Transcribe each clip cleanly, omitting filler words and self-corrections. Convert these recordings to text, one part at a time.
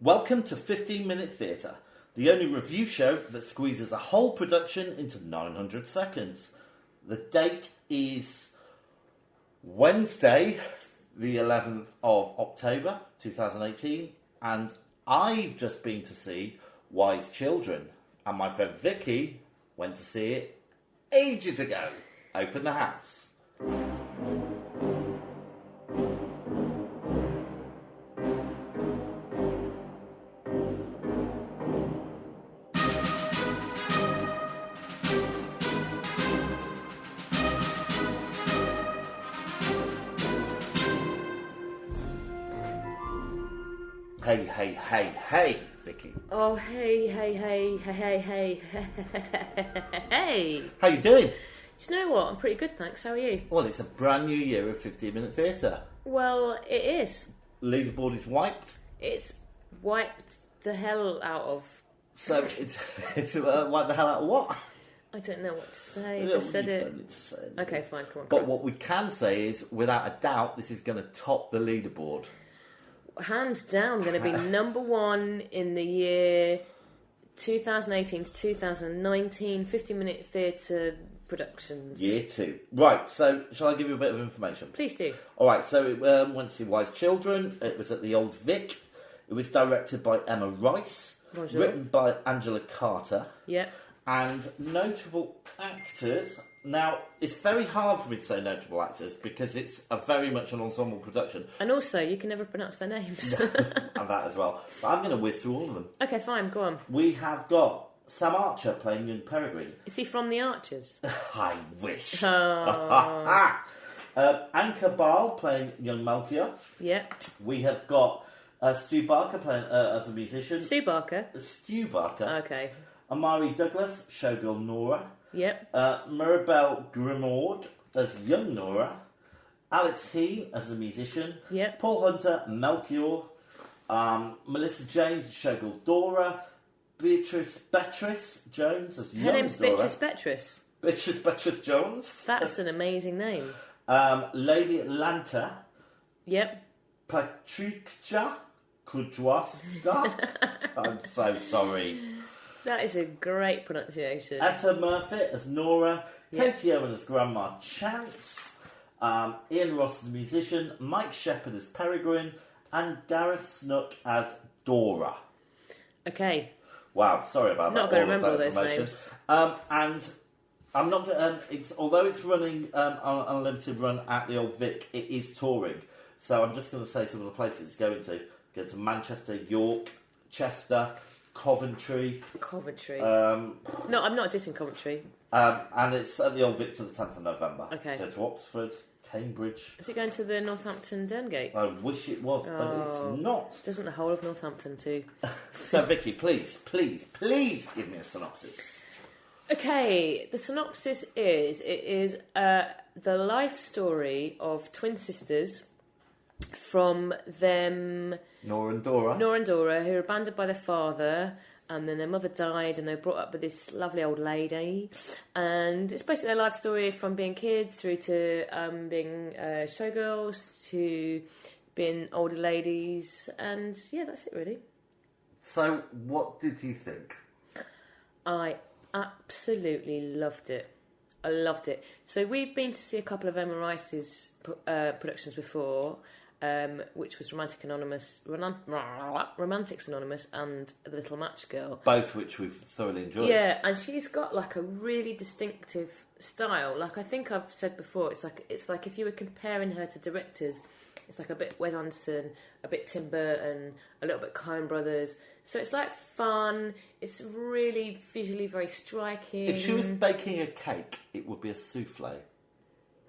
Welcome to 15 Minute Theatre, the only review show that squeezes a whole production into 900 seconds. The date is Wednesday, the 11th of October 2018, and I've just been to see Wise Children, and my friend Vicki went to see it ages ago. Open the house. Hey, Vicki. Oh, hey. How you doing? Do you know what? I'm pretty good, thanks. How are you? Well, it's a brand new year of 15 Minute Theatre. Well, it is. Leaderboard is wiped. It's wiped the hell out of... So, it's wiped the hell out of what? I don't know what to say. I just said it. Okay, fine, come on. But what we can say is, without a doubt, this is going to top the leaderboard. Hands down, going to be number one in the year 2018 to 2019 15-minute theatre productions. Year 2. Right, so shall I give you a bit of information? Please do. Alright, so it went to see Wise Children. It was at the Old Vic. It was directed by Emma Rice. Bonjour. Written by Angela Carter. Yep. And notable actors. Now, it's very hard for me to say notable actors because it's very much an ensemble production. And also, you can never pronounce their names. And that as well. But I'm going to whiz through all of them. Okay, fine, go on. We have got Sam Archer playing young Peregrine. Is he from The Archers? I wish. Oh. Anka Bal playing young Melchior. Yep. We have got Stu Barker playing as a musician. Stu Barker? Stu Barker. Okay. Amari Douglas, showgirl Nora. Yep. Mirabelle Grimaud as young Nora. Alex He as a musician. Yep. Paul Hunter, Melchior. Melissa James, showgirl Dora. Beatrice Jones as young Dora. Her name's Beatrice. Beatrice Jones. That's an amazing name. Lady Atlanta. Yep. Patricia Kudrowska. I'm so sorry. That is a great pronunciation. Etta Murphy as Nora. Yep. Katie Owen as Grandma Chance. Ian Ross as musician. Mike Shepherd as Peregrine. And Gareth Snook as Dora. Okay. Wow, sorry about that. Not going to remember all those names. And I'm not going to... although it's running on an unlimited run at the Old Vic, it is touring. So I'm just going to say some of the places it's going to. It's going to Manchester, York, Chester, Coventry. No, I'm not dissing Coventry. And it's at the Old Vic to the 10th of November. Okay. Go to Oxford, Cambridge. Is it going to the Northampton Derngate? I wish it was, but it's not. Doesn't the whole of Northampton too? So, Vicky, please give me a synopsis. Okay, the synopsis is, it is the life story of twin sisters from them... Nora and Dora, who were abandoned by their father, and then their mother died, and they were brought up with this lovely old lady. And it's basically their life story from being kids through to being showgirls to being older ladies. And yeah, that's it really. So, what did you think? I absolutely loved it. I loved it. So we've been to see a couple of Emma Rice's productions before. Which was Romantics Anonymous and The Little Match Girl. Both which we've thoroughly enjoyed. Yeah, and she's got like a really distinctive style. Like I think I've said before, it's like if you were comparing her to directors, it's like a bit Wes Anderson, a bit Tim Burton, a little bit Coen Brothers. So it's like fun. It's really visually very striking. If she was baking a cake, it would be a souffle.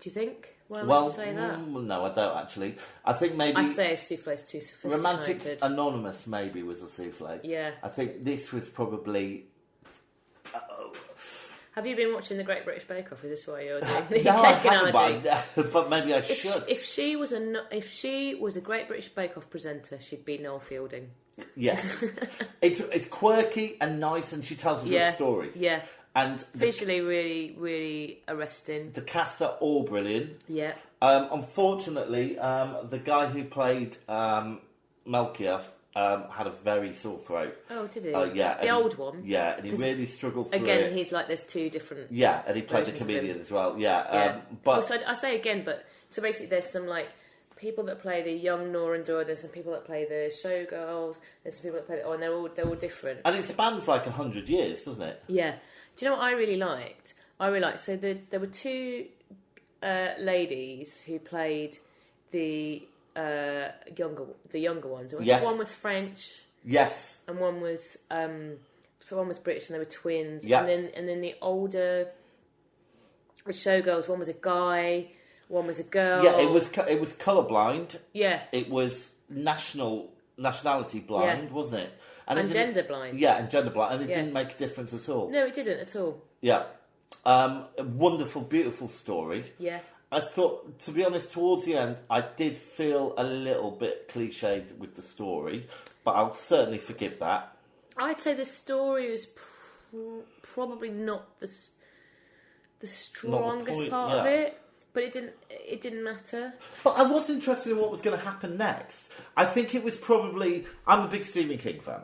Do you think? Why would you say that? No, I don't actually. I think maybe... I'd say a souffle is too sophisticated. Romantic Anonymous maybe was a souffle. Yeah. I think this was probably... Have you been watching the Great British Bake Off? Is this why you're doing the No, I cake analogy? haven't, but maybe I should. If she was a Great British Bake Off presenter, she'd be Noel Fielding. Yes. It's quirky and nice, and she tells a good story. Yeah. And visually really, really arresting. The cast are all brilliant. Yeah. Unfortunately, the guy who played Melchior had a very sore throat. Oh, did he? Yeah, the old one. Yeah, and he really struggled through again, it. he's like there's two different. Yeah, and he played the comedian as well. Yeah. But also, I say again, but so basically, there's some like people that play the young Nora and Dora. There's some people that play the showgirls. There's some people that play and they're all different. And it spans like 100 years, doesn't it? Yeah. Do you know what I really liked? So there were two ladies who played the younger ones. Yes. One was French. Yes. And one was one was British, and they were twins. Yeah. And then the older showgirls. One was a guy. One was a girl. Yeah, it was colourblind. Yeah. It was nationality blind, wasn't it? And gender blind. Yeah, and gender blind, and it didn't make a difference at all. No, it didn't at all. Yeah. A wonderful, beautiful story. Yeah. I thought, to be honest, towards the end, I did feel a little bit cliched with the story, but I'll certainly forgive that. I'd say the story was probably not the strongest part of it, but it didn't matter. But I was interested in what was going to happen next. I think it was probably... I'm a big Stephen King fan.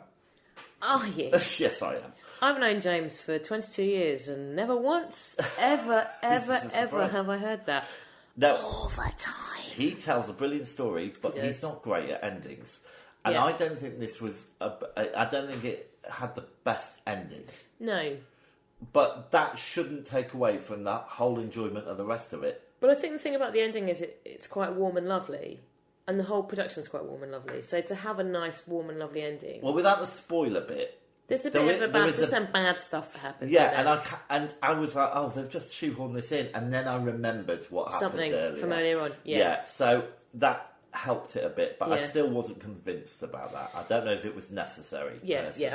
Oh, yeah. Yes, I am. I've known James for 22 years and never once, ever have I heard that. No, all the time. He tells a brilliant story, but he's not great at endings. And I don't think this was... I don't think it had the best ending. No. But that shouldn't take away from that whole enjoyment of the rest of it. But I think the thing about the ending is it's quite warm and lovely. And the whole production's quite warm and lovely. So to have a nice, warm and lovely ending... Well, without the spoiler bit... There's a bit of some bad stuff that happens. Yeah, and I was like, oh, they've just shoehorned this in. And then I remembered what happened earlier. Something from earlier on, Yeah, so that helped it a bit. But I still wasn't convinced about that. I don't know if it was necessary. Yeah, personally.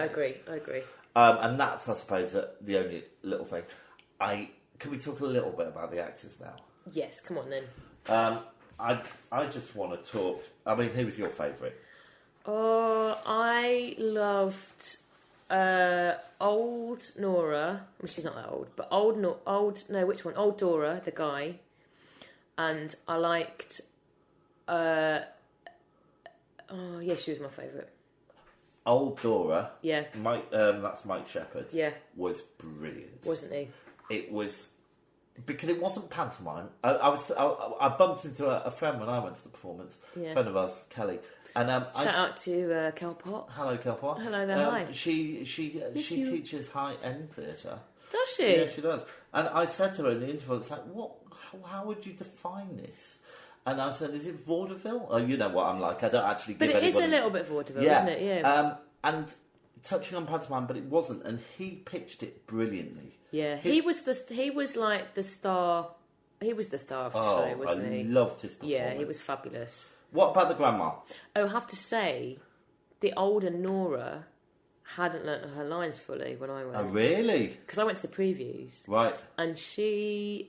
I agree. And that's, I suppose, the only little thing. Can we talk a little bit about the actors now? Yes, come on then. I just want to talk... I mean, who was your favourite? Oh, I loved old Nora. I mean, she's not that old, but which one? Old Dora, the guy. And I liked... she was my favourite. Old Dora. Yeah. That's Mike Shepherd. Yeah. Was brilliant. Wasn't he? It was... Because it wasn't pantomime. I bumped into a friend when I went to the performance. Yeah. A friend of ours, Kelly. And shout out to Kel Pot. Hello, Kel Pot. Hello there, hi. She teaches high-end theatre. Does she? Yeah, she does. And I said to her in the interval, it's like, how would you define this? And I said, is it vaudeville? Oh, you know what I'm like. I don't actually give anybody... But it is a little bit vaudeville, isn't it? Yeah. And touching on pantomime, but it wasn't. And he pitched it brilliantly. Yeah, he was like the star. He was the star of the show, wasn't he? I loved his performance. Yeah, he was fabulous. What about the grandma? Oh, I have to say, the older Nora hadn't learnt her lines fully when I went. Oh, really? Because I went to the previews. Right. And she,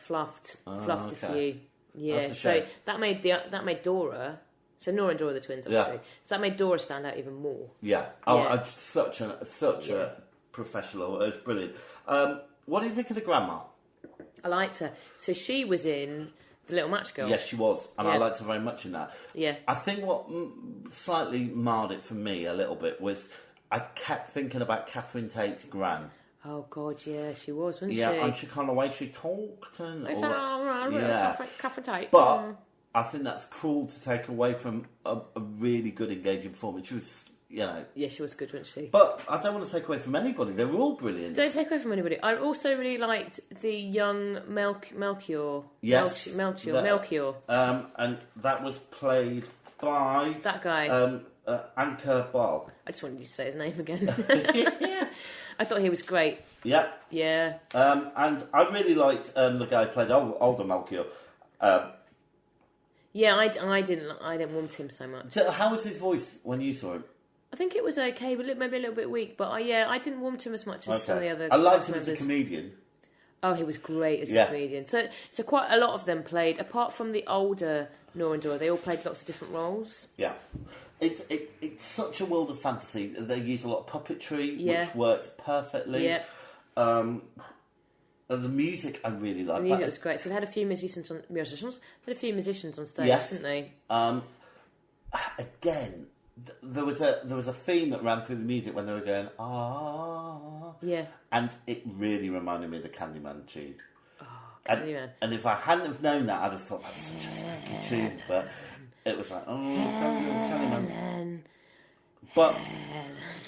fluffed a few. Yeah, That's a shame. so that made Dora. So Nora and Dora are the twins, obviously. Yeah. So that made Dora stand out even more. Yeah. Oh, yeah. Such a professional. It was brilliant. What do you think of the grandma? I liked her. So she was in The Little Match Girl. Yes, she was. And I liked her very much in that. Yeah. I think what slightly marred it for me a little bit was I kept thinking about Catherine Tate's gran. Oh, God, yeah, she was, wasn't she? Yeah, and she kind of way she talked and all that. Yeah. Catherine Tate. But I think that's cruel to take away from a really good, engaging performance. She was... Yeah, she was good, wasn't she? But I don't want to take away from anybody. They were all brilliant. Don't take away from anybody. I also really liked the young Melchior. Yes. Melchior. And that was played by... That guy. Anchor Ball. I just wanted you to say his name again. I thought he was great. Yeah. Yeah. And I really liked the guy who played older Melchior. Yeah, I didn't want him so much. How was his voice when you saw him? I think it was okay, but maybe a little bit weak. But I didn't want him as much as some of the other. I liked him as a comedian. Oh, he was great as a comedian. So quite a lot of them played, apart from the older Nora and Dora, they all played lots of different roles. Yeah. It's such a world of fantasy. They use a lot of puppetry, which works perfectly. Yeah. The music I really liked. The music was great. So they had a few musicians on stage, Yes. didn't they? Again, there was a theme that ran through the music when they were going Yeah. and it really reminded me of the Candyman tune. Oh, Candyman. And if I hadn't have known that, I'd have thought that's such a spooky tune. But it was like, Candyman. But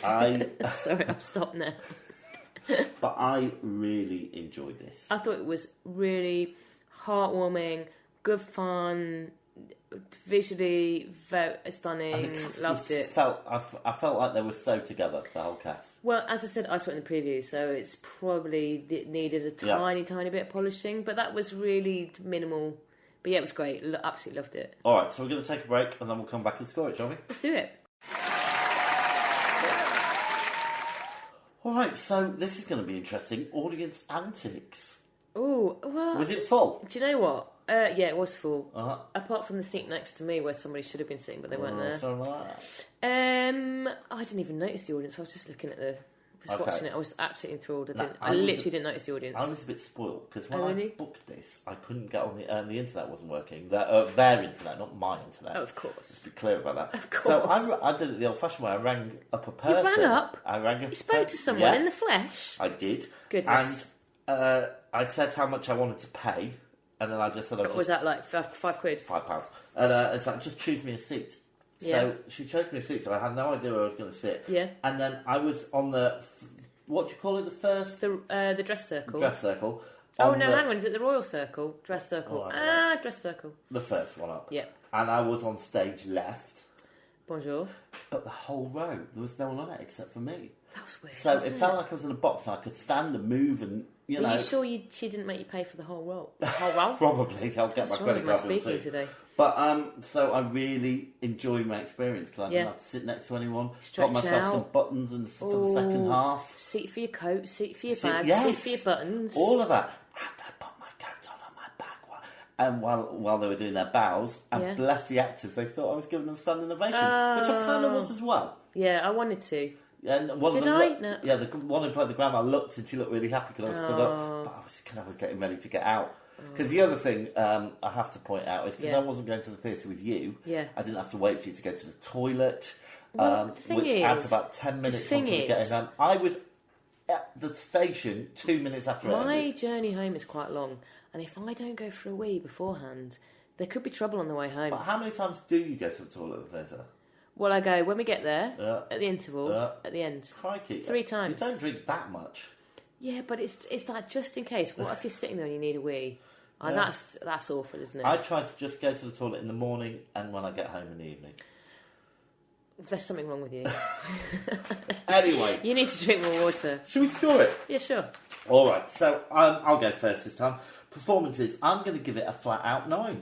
Sorry, I've stopped now. But I really enjoyed this. I thought it was really heartwarming, good fun, visually very stunning. And the cast Loved it. I felt like they were so together, the whole cast. Well, as I said, I saw it in the preview, so it's probably needed a tiny bit of polishing, but that was really minimal. But yeah, it was great. Absolutely loved it. All right, so we're going to take a break and then we'll come back and score it, shall we? Let's do it. All right, so this is going to be interesting. Audience antics. Oh, well... Was it full? Do you know what? Yeah, it was full. Uh-huh. Apart from the seat next to me where somebody should have been sitting, but they weren't there. Sorry about I didn't even notice the audience. I was just looking at watching it. I was absolutely enthralled. I literally didn't notice the audience. I was a bit spoiled because when really? I booked this, I couldn't get on the internet wasn't working. Their internet, not my internet. Oh, of course. Let's be clear about that. Of course. So I did it the old-fashioned way. I rang up a person. You rang up? I rang up. You spoke to someone in the flesh? I did. Goodness. And I said how much I wanted to pay, and then I just said... What was that, like £5? £5. And it's like, just choose me a seat. So she chose me a seat, so I had no idea where I was going to sit. Yeah. And then I was on the... What do you call it? The first... The dress circle. Dress circle. Oh, no, hang on. Is it the royal circle? Dress circle. Dress circle. The first one up. Yeah. And I was on stage left. Bonjour. But the whole row, there was no one on it except for me. That was weird. So it felt like I was in a box and I could stand and move and, you know... Are you sure she didn't make you pay for the whole roll? The whole roll? Probably. I'll get my credit card bill soon. Today. But, so I really enjoyed my experience because I didn't have to sit next to anyone. Stretch got myself out. some buttons for the second half. Seat for your coat, seat for your bag, yes, seat for your buttons. All of that. And I put my coat on my back and while they were doing their bows, and bless the actors, they thought I was giving them a standing ovation, which I kind of was as well. Yeah, I wanted to. And one of Did them I? No. Yeah, the one who played the grandma looked and she looked really happy because I stood up, but I was getting ready to get out. Because the other thing I have to point out is because I wasn't going to the theatre with you, I didn't have to wait for you to go to the toilet, which adds about 10 minutes onto the getting home. I was at the station 2 minutes after it ended. My journey home is quite long, and if I don't go for a wee beforehand, there could be trouble on the way home. But how many times do you go to the toilet at the theatre? Well, I go when we get there, at the interval, at the end. Crikey. 3 times. You don't drink that much. Yeah, but it's that just in case. What if you're sitting there and you need a wee? Oh, that's awful, isn't it? I try to just go to the toilet in the morning and when I get home in the evening. There's something wrong with you. Anyway. You need to drink more water. Should we score it? Yeah, sure. All right, so I'll go first this time. Performances, I'm going to give it a flat out 9.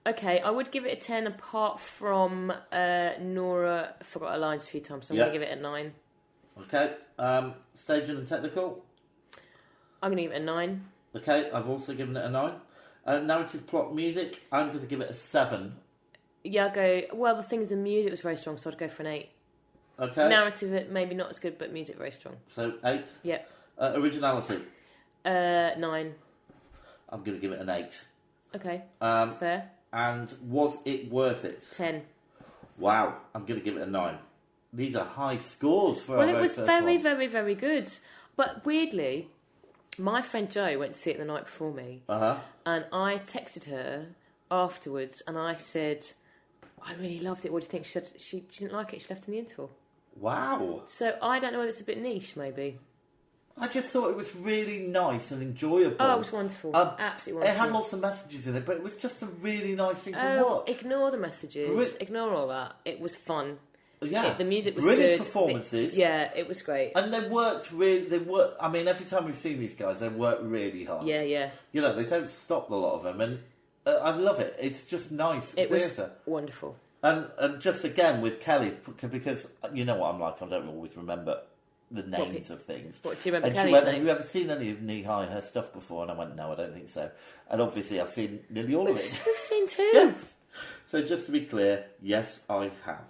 Okay, I would give it a 10 apart from Nora forgot her lines a few times, so I'm going to give it a 9. Okay, staging and technical? I'm going to give it a 9. Okay, I've also given it a 9. Narrative, plot, music, I'm going to give it a 7. Yeah, I'll go... Well, the thing is, the music was very strong, so I'd go for an 8. Okay. Narrative, maybe not as good, but music very strong. So, 8? Yep. Originality? 9. I'm going to give it an 8. Okay, fair. And was it worth it? 10. Wow, I'm going to give it a 9. These are high scores for our Well, it was first very, one. very, very good. But weirdly, my friend Jo went to see it the night before me. Uh-huh. And I texted her afterwards and I said, I really loved it. What do you think? She said she didn't like it. She left in the interval. Wow. So I don't know whether it's a bit niche, maybe. I just thought it was really nice and enjoyable. Oh, it was wonderful. Absolutely wonderful. It had lots of messages in it, but it was just a really nice thing to watch. Ignore the messages. Ignore all that. It was fun. Yeah. The music was brilliant good. Performances. It was great. And they worked really... I mean, every time we've seen these guys, they work really hard. Yeah, yeah. You know, they don't stop, a lot of them. And I love it. It's just nice theatre. It was wonderful. And just again with Kelly, because you know what I'm like, I don't always remember the names of things. What, do you remember and Kelly's she went, name? have you ever seen any of Knee High, her stuff before? And I went, no, I don't think so. And obviously I've seen nearly all of it. We've seen 2. Yes. So just to be clear, yes, I have.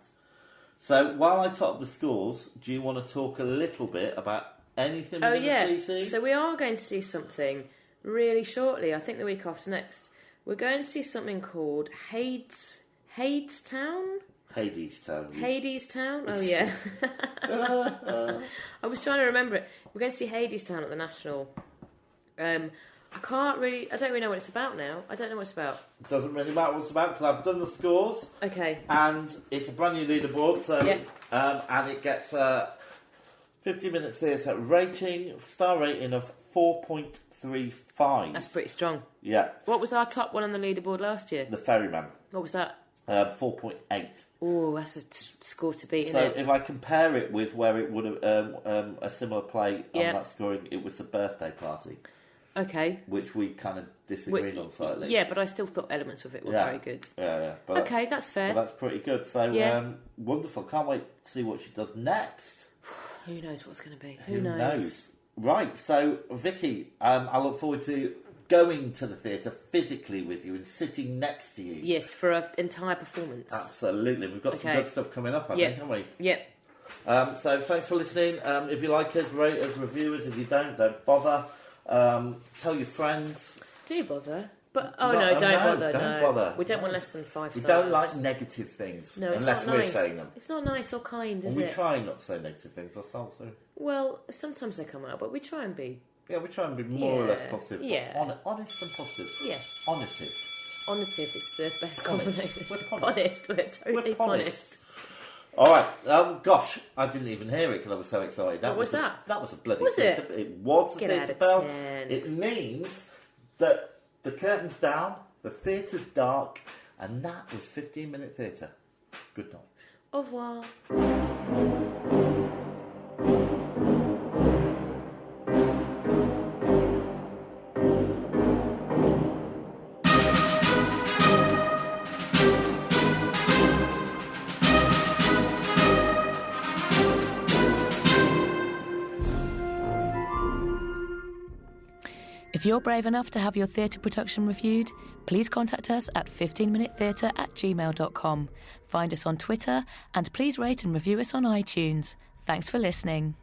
So while I top the scores, do you want to talk a little bit about anything we're going to see? So we are going to see something really shortly, I think the week after next. We're going to see something called Hadestown. Hadestown. Hadestown? Oh, yeah. I was trying to remember it. We're going to see Hadestown at the National. I don't really know what it's about now. I don't know what it's about. It doesn't really matter what it's about because I've done the scores. Okay. And it's a brand new leaderboard, so yeah. And it gets a 15-minute theatre rating, star rating of 4.35. That's pretty strong. Yeah. What was our top one on the leaderboard last year? The Ferryman. What was that? 4.8. Oh, that's a score to beat, so isn't it? if I compare it with where it would have a similar play on that scoring, it was the birthday party. Okay. Which we kind of disagreed on slightly. Yeah, but I still thought elements of it were very good. Yeah. But okay, that's fair. But that's pretty good. So, wonderful. Can't wait to see what she does next. Who knows what's going to be? Who knows? Right, so, Vicky, I look forward to going to the theatre physically with you and sitting next to you. Yes, for an entire performance. Absolutely. We've got some good stuff coming up, I think, haven't we? Yep. So, thanks for listening. If you like us, rate us, review us. If you don't bother. Tell your friends. Do bother. But don't bother. Don't bother. We don't want less than 5 stars. We don't like negative things unless we're saying them. It's not nice or kind, is it? We try not to say negative things ourselves. So. Well, sometimes they come out, but we try and be. Yeah, we try and be more or less positive. Yeah. Honest and positive. Yeah. Honestive. Honestive is the best combination. We're honest. We're totally honest. All right. Gosh, I didn't even hear it because I was so excited. What was that? That was a bloody was theatre. It was a theatre bell. 10. It means that the curtain's down, the theatre's dark, and that was 15-minute theatre. Good night. Au revoir. If you're brave enough to have your theatre production reviewed, please contact us at 15minutetheatre@gmail.com. Find us on Twitter and please rate and review us on iTunes. Thanks for listening.